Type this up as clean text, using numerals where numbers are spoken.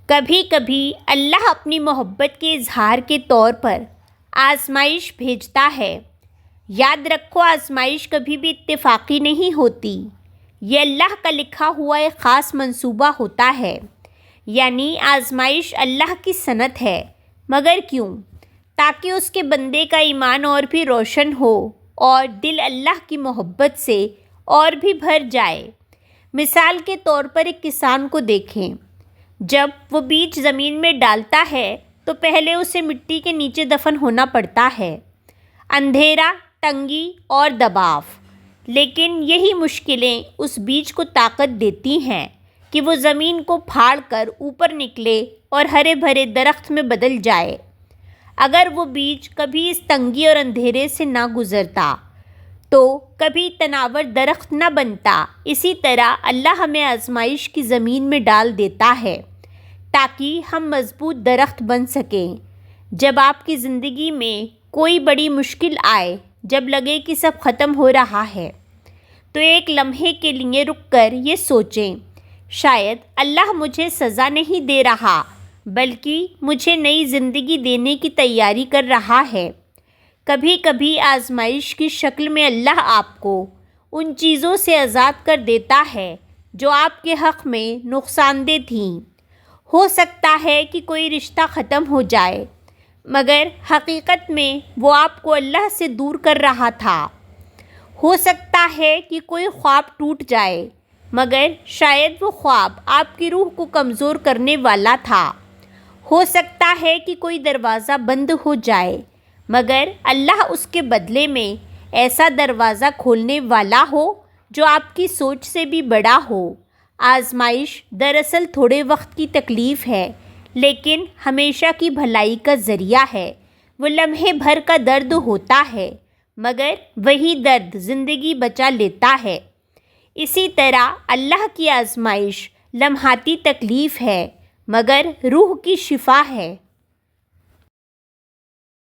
کبھی کبھی اللہ اپنی محبت کے اظہار کے طور پر آزمائش بھیجتا ہے۔ یاد رکھو، آزمائش کبھی بھی اتفاقی نہیں ہوتی، یہ اللہ کا لکھا ہوا ایک خاص منصوبہ ہوتا ہے۔ یعنی آزمائش اللہ کی صنعت ہے، مگر کیوں؟ تاکہ اس کے بندے کا ایمان اور بھی روشن ہو اور دل اللہ کی محبت سے اور بھی بھر جائے۔ مثال کے طور پر ایک کسان کو دیکھیں، جب وہ بیج زمین میں ڈالتا ہے تو پہلے اسے مٹی کے نیچے دفن ہونا پڑتا ہے، اندھیرا، تنگی اور دباؤ۔ لیکن یہی مشکلیں اس بیج کو طاقت دیتی ہیں کہ وہ زمین کو پھاڑ کر اوپر نکلے اور ہرے بھرے درخت میں بدل جائے۔ اگر وہ بیج کبھی اس تنگی اور اندھیرے سے نہ گزرتا تو کبھی تناور درخت نہ بنتا۔ اسی طرح اللہ ہمیں آزمائش کی زمین میں ڈال دیتا ہے تاکہ ہم مضبوط درخت بن سکیں۔ جب آپ کی زندگی میں کوئی بڑی مشکل آئے، جب لگے کہ سب ختم ہو رہا ہے، تو ایک لمحے کے لیے رک کر یہ سوچیں، شاید اللہ مجھے سزا نہیں دے رہا بلکہ مجھے نئی زندگی دینے کی تیاری کر رہا ہے۔ کبھی کبھی آزمائش کی شکل میں اللہ آپ کو ان چیزوں سے آزاد کر دیتا ہے جو آپ کے حق میں نقصان دہ تھیں۔ ہو سکتا ہے کہ کوئی رشتہ ختم ہو جائے، مگر حقیقت میں وہ آپ کو اللہ سے دور کر رہا تھا۔ ہو سکتا ہے کہ کوئی خواب ٹوٹ جائے، مگر شاید وہ خواب آپ کی روح کو کمزور کرنے والا تھا۔ ہو سکتا ہے کہ کوئی دروازہ بند ہو جائے، مگر اللہ اس کے بدلے میں ایسا دروازہ کھولنے والا ہو جو آپ کی سوچ سے بھی بڑا ہو۔ آزمائش دراصل تھوڑے وقت کی تکلیف ہے، لیکن ہمیشہ کی بھلائی کا ذریعہ ہے۔ وہ لمحے بھر کا درد ہوتا ہے، مگر وہی درد زندگی بچا لیتا ہے۔ اسی طرح اللہ کی آزمائش لمحاتی تکلیف ہے، مگر روح کی شفا ہے۔